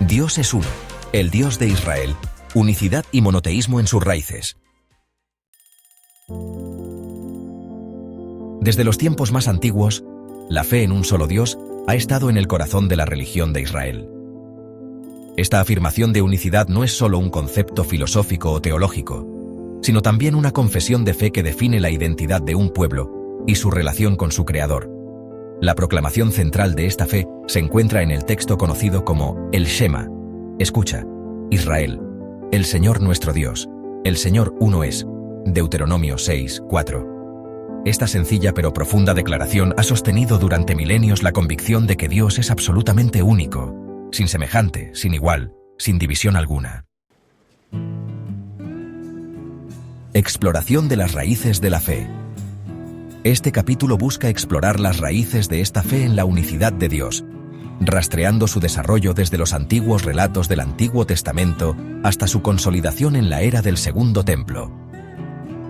Dios es uno, el Dios de Israel, unicidad y monoteísmo en sus raíces. Desde los tiempos más antiguos, la fe en un solo Dios ha estado en el corazón de la religión de Israel. Esta afirmación de unicidad no es solo un concepto filosófico o teológico, sino también una confesión de fe que define la identidad de un pueblo y su relación con su Creador. La proclamación central de esta fe se encuentra en el texto conocido como el Shema. Escucha, Israel, el Señor nuestro Dios, el Señor uno es. Deuteronomio 6:4. Esta sencilla pero profunda declaración ha sostenido durante milenios la convicción de que Dios es absolutamente único, sin semejante, sin igual, sin división alguna. Exploración de las raíces de la fe. Este capítulo busca explorar las raíces de esta fe en la unicidad de Dios, rastreando su desarrollo desde los antiguos relatos del Antiguo Testamento hasta su consolidación en la era del Segundo Templo.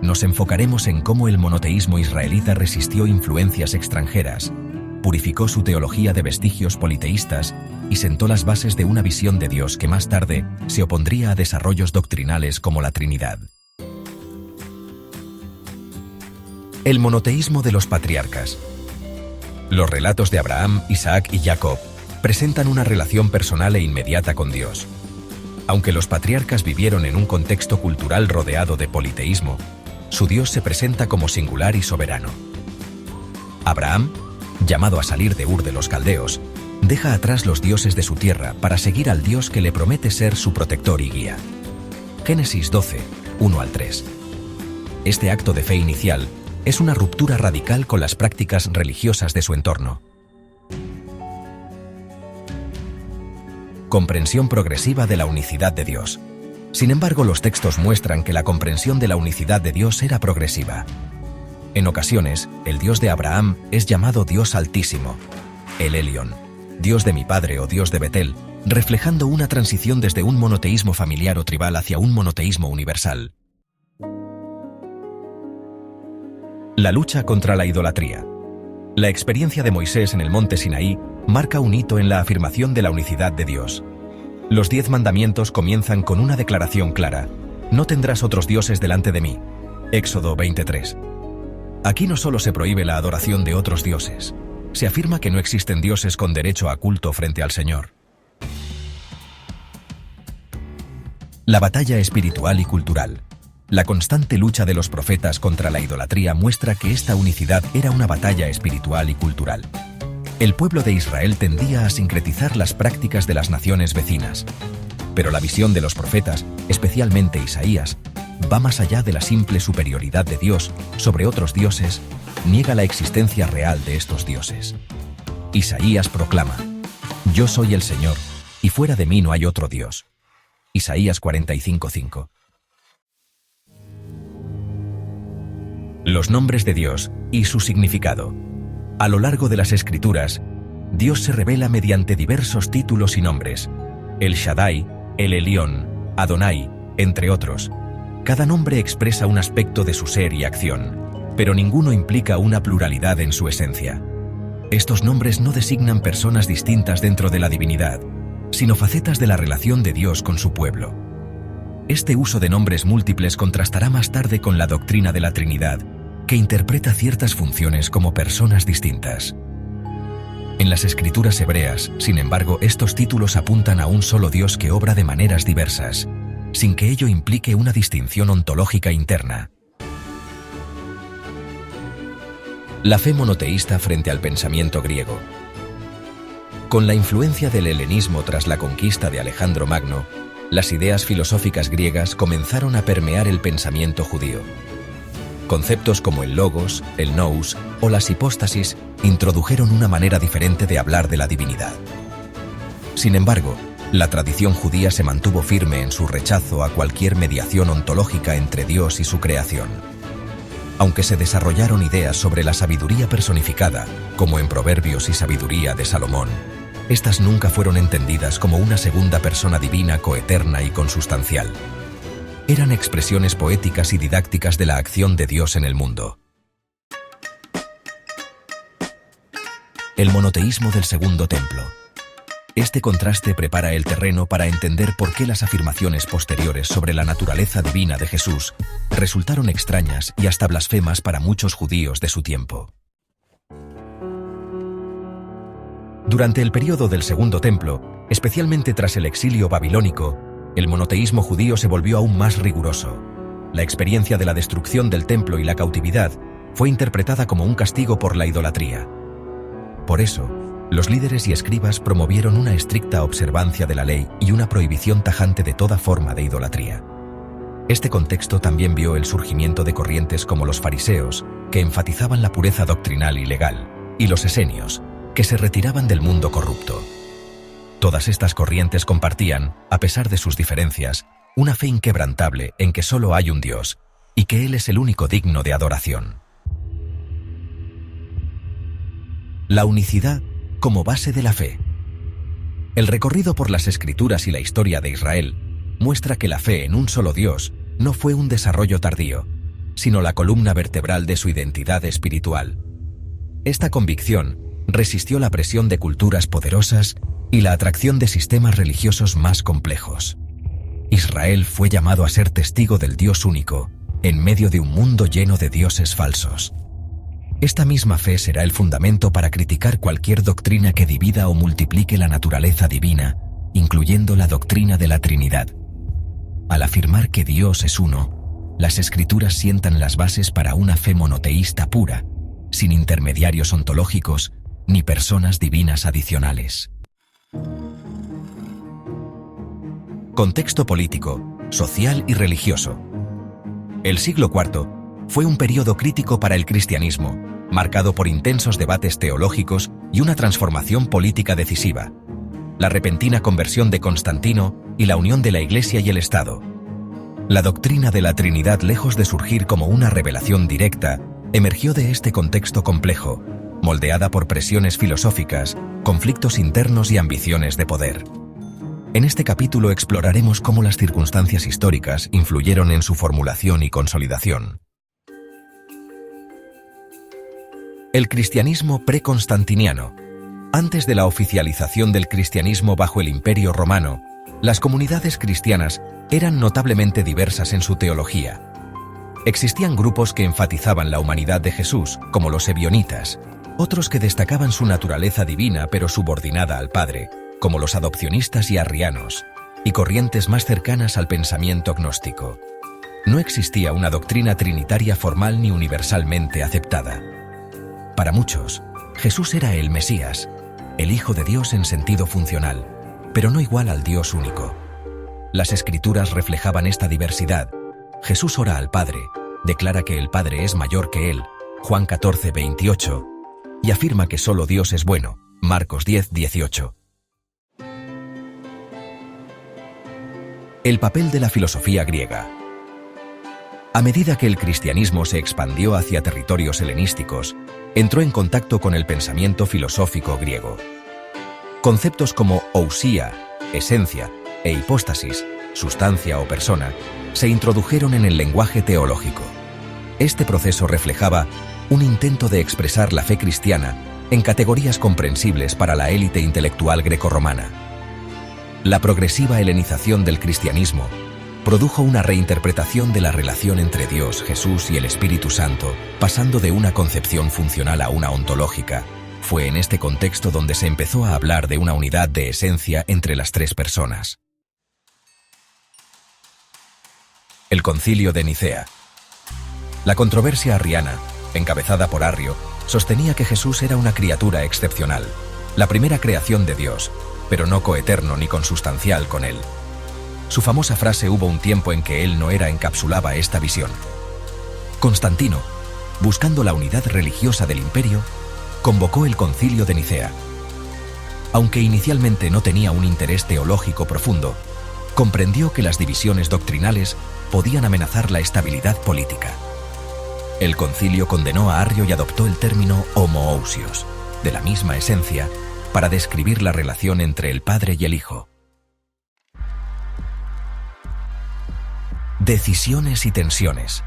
Nos enfocaremos en cómo el monoteísmo israelita resistió influencias extranjeras, purificó su teología de vestigios politeístas y sentó las bases de una visión de Dios que más tarde se opondría a desarrollos doctrinales como la Trinidad. El monoteísmo de los patriarcas. Los relatos de Abraham, Isaac y Jacob presentan una relación personal e inmediata con Dios. Aunque los patriarcas vivieron en un contexto cultural rodeado de politeísmo, su Dios se presenta como singular y soberano. Abraham, llamado a salir de Ur de los Caldeos, deja atrás los dioses de su tierra para seguir al Dios que le promete ser su protector y guía. Génesis 12, 1-3. Este acto de fe inicial es una ruptura radical con las prácticas religiosas de su entorno. Comprensión progresiva de la unicidad de Dios. Sin embargo, los textos muestran que la comprensión de la unicidad de Dios era progresiva. En ocasiones, el Dios de Abraham es llamado Dios Altísimo, el Elión, Dios de mi padre o Dios de Betel, reflejando una transición desde un monoteísmo familiar o tribal hacia un monoteísmo universal. La lucha contra la idolatría. La experiencia de Moisés en el monte Sinaí marca un hito en la afirmación de la unicidad de Dios. Los 10 mandamientos comienzan con una declaración clara: no tendrás otros dioses delante de mí. Éxodo 23. Aquí no solo se prohíbe la adoración de otros dioses, se afirma que no existen dioses con derecho a culto frente al Señor. La batalla espiritual y cultural. La constante lucha de los profetas contra la idolatría muestra que esta unicidad era una batalla espiritual y cultural. El pueblo de Israel tendía a sincretizar las prácticas de las naciones vecinas. Pero la visión de los profetas, especialmente Isaías, va más allá de la simple superioridad de Dios sobre otros dioses, niega la existencia real de estos dioses. Isaías proclama: yo soy el Señor, y fuera de mí no hay otro Dios. Isaías 45:5. Los nombres de Dios y su significado. A lo largo de las Escrituras, Dios se revela mediante diversos títulos y nombres: El Shaddai, el Elión, Adonai, entre otros. Cada nombre expresa un aspecto de su ser y acción, pero ninguno implica una pluralidad en su esencia. Estos nombres no designan personas distintas dentro de la divinidad, sino facetas de la relación de Dios con su pueblo. Este uso de nombres múltiples contrastará más tarde con la doctrina de la Trinidad, que interpreta ciertas funciones como personas distintas. En las escrituras hebreas, sin embargo, estos títulos apuntan a un solo Dios que obra de maneras diversas, sin que ello implique una distinción ontológica interna. La fe monoteísta frente al pensamiento griego. Con la influencia del helenismo tras la conquista de Alejandro Magno, las ideas filosóficas griegas comenzaron a permear el pensamiento judío. Conceptos como el logos, el nous o las hipóstasis introdujeron una manera diferente de hablar de la divinidad. Sin embargo, la tradición judía se mantuvo firme en su rechazo a cualquier mediación ontológica entre Dios y su creación. Aunque se desarrollaron ideas sobre la sabiduría personificada, como en Proverbios y Sabiduría de Salomón, estas nunca fueron entendidas como una segunda persona divina coeterna y consustancial. Eran expresiones poéticas y didácticas de la acción de Dios en el mundo. El monoteísmo del Segundo Templo. Este contraste prepara el terreno para entender por qué las afirmaciones posteriores sobre la naturaleza divina de Jesús resultaron extrañas y hasta blasfemas para muchos judíos de su tiempo. Durante el período del Segundo Templo, especialmente tras el exilio babilónico, el monoteísmo judío se volvió aún más riguroso. La experiencia de la destrucción del templo y la cautividad fue interpretada como un castigo por la idolatría. Por eso, los líderes y escribas promovieron una estricta observancia de la ley y una prohibición tajante de toda forma de idolatría. Este contexto también vio el surgimiento de corrientes como los fariseos, que enfatizaban la pureza doctrinal y legal, y los esenios, que se retiraban del mundo corrupto. Todas estas corrientes compartían, a pesar de sus diferencias, una fe inquebrantable en que solo hay un Dios, y que Él es el único digno de adoración. La unicidad como base de la fe. El recorrido por las Escrituras y la historia de Israel muestra que la fe en un solo Dios no fue un desarrollo tardío, sino la columna vertebral de su identidad espiritual. Esta convicción resistió la presión de culturas poderosas y la atracción de sistemas religiosos más complejos. Israel fue llamado a ser testigo del Dios único, en medio de un mundo lleno de dioses falsos. Esta misma fe será el fundamento para criticar cualquier doctrina que divida o multiplique la naturaleza divina, incluyendo la doctrina de la Trinidad. Al afirmar que Dios es uno, las Escrituras sientan las bases para una fe monoteísta pura, sin intermediarios ontológicos ni personas divinas adicionales. Contexto político, social y religioso. El siglo IV fue un período crítico para el cristianismo, marcado por intensos debates teológicos y una transformación política decisiva: la repentina conversión de Constantino y la unión de la Iglesia y el Estado. La doctrina de la Trinidad, lejos de surgir como una revelación directa, emergió de este contexto complejo, moldeada por presiones filosóficas, conflictos internos y ambiciones de poder. En este capítulo exploraremos cómo las circunstancias históricas influyeron en su formulación y consolidación. El cristianismo preconstantiniano. Antes de la oficialización del cristianismo bajo el Imperio Romano, las comunidades cristianas eran notablemente diversas en su teología. Existían grupos que enfatizaban la humanidad de Jesús, como los ebionitas, otros que destacaban su naturaleza divina pero subordinada al Padre, como los adopcionistas y arrianos, y corrientes más cercanas al pensamiento gnóstico. No existía una doctrina trinitaria formal ni universalmente aceptada. Para muchos, Jesús era el Mesías, el Hijo de Dios en sentido funcional, pero no igual al Dios único. Las Escrituras reflejaban esta diversidad. Jesús ora al Padre, declara que el Padre es mayor que él, Juan 14:28, y afirma que solo Dios es bueno, Marcos 10:18. El papel de la filosofía griega. A medida que el cristianismo se expandió hacia territorios helenísticos, entró en contacto con el pensamiento filosófico griego. Conceptos como ousia, esencia, e hipóstasis, sustancia o persona, se introdujeron en el lenguaje teológico. Este proceso reflejaba un intento de expresar la fe cristiana en categorías comprensibles para la élite intelectual grecorromana. La progresiva helenización del cristianismo produjo una reinterpretación de la relación entre Dios, Jesús y el Espíritu Santo, pasando de una concepción funcional a una ontológica. Fue en este contexto donde se empezó a hablar de una unidad de esencia entre las tres personas. El Concilio de Nicea. La controversia arriana, encabezada por Arrio, sostenía que Jesús era una criatura excepcional, la primera creación de Dios, pero no coeterno ni consustancial con él. Su famosa frase "hubo un tiempo en que él no era" encapsulaba esta visión. Constantino, buscando la unidad religiosa del imperio, convocó el Concilio de Nicea. Aunque inicialmente no tenía un interés teológico profundo, comprendió que las divisiones doctrinales podían amenazar la estabilidad política. El concilio condenó a Arrio y adoptó el término homoousios, de la misma esencia, para describir la relación entre el Padre y el Hijo. Decisiones y tensiones.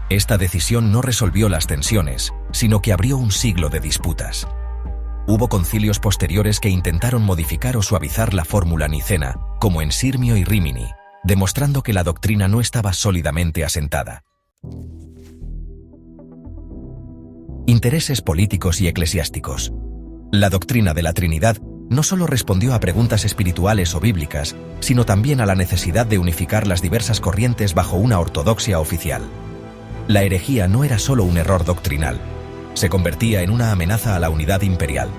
Esta decisión no resolvió las tensiones, sino que abrió un siglo de disputas. Hubo concilios posteriores que intentaron modificar o suavizar la fórmula nicena, como en Sirmio y Rímini, demostrando que la doctrina no estaba sólidamente asentada. Intereses políticos y eclesiásticos. La doctrina de la Trinidad no solo respondió a preguntas espirituales o bíblicas, sino también a la necesidad de unificar las diversas corrientes bajo una ortodoxia oficial. La herejía no era solo un error doctrinal, se convertía en una amenaza a la unidad imperial.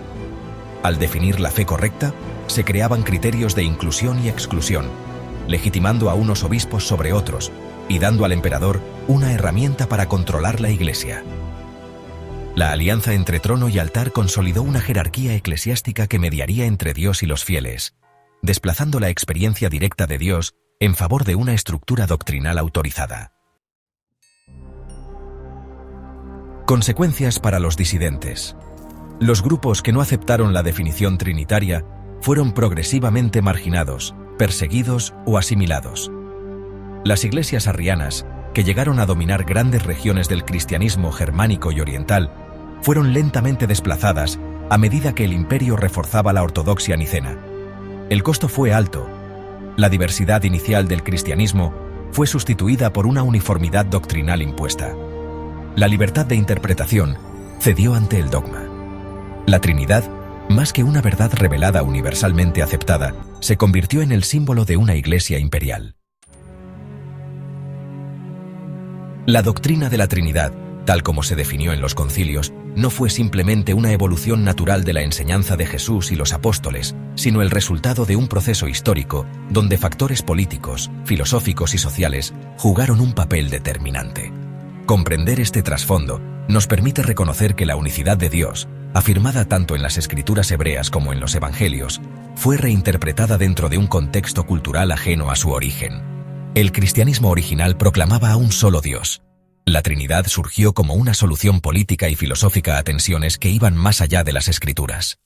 Al definir la fe correcta, se creaban criterios de inclusión y exclusión, legitimando a unos obispos sobre otros y dando al emperador una herramienta para controlar la Iglesia. La alianza entre trono y altar consolidó una jerarquía eclesiástica que mediaría entre Dios y los fieles, desplazando la experiencia directa de Dios en favor de una estructura doctrinal autorizada. Consecuencias para los disidentes. Los grupos que no aceptaron la definición trinitaria fueron progresivamente marginados, perseguidos o asimilados. Las iglesias arrianas, que llegaron a dominar grandes regiones del cristianismo germánico y oriental, fueron lentamente desplazadas a medida que el imperio reforzaba la ortodoxia nicena. El costo fue alto. La diversidad inicial del cristianismo fue sustituida por una uniformidad doctrinal impuesta. La libertad de interpretación cedió ante el dogma. La Trinidad, más que una verdad revelada universalmente aceptada, se convirtió en el símbolo de una iglesia imperial. La doctrina de la Trinidad, tal como se definió en los concilios, no fue simplemente una evolución natural de la enseñanza de Jesús y los apóstoles, sino el resultado de un proceso histórico donde factores políticos, filosóficos y sociales jugaron un papel determinante. Comprender este trasfondo nos permite reconocer que la unicidad de Dios, afirmada tanto en las escrituras hebreas como en los evangelios, fue reinterpretada dentro de un contexto cultural ajeno a su origen. El cristianismo original proclamaba a un solo Dios. La Trinidad surgió como una solución política y filosófica a tensiones que iban más allá de las escrituras.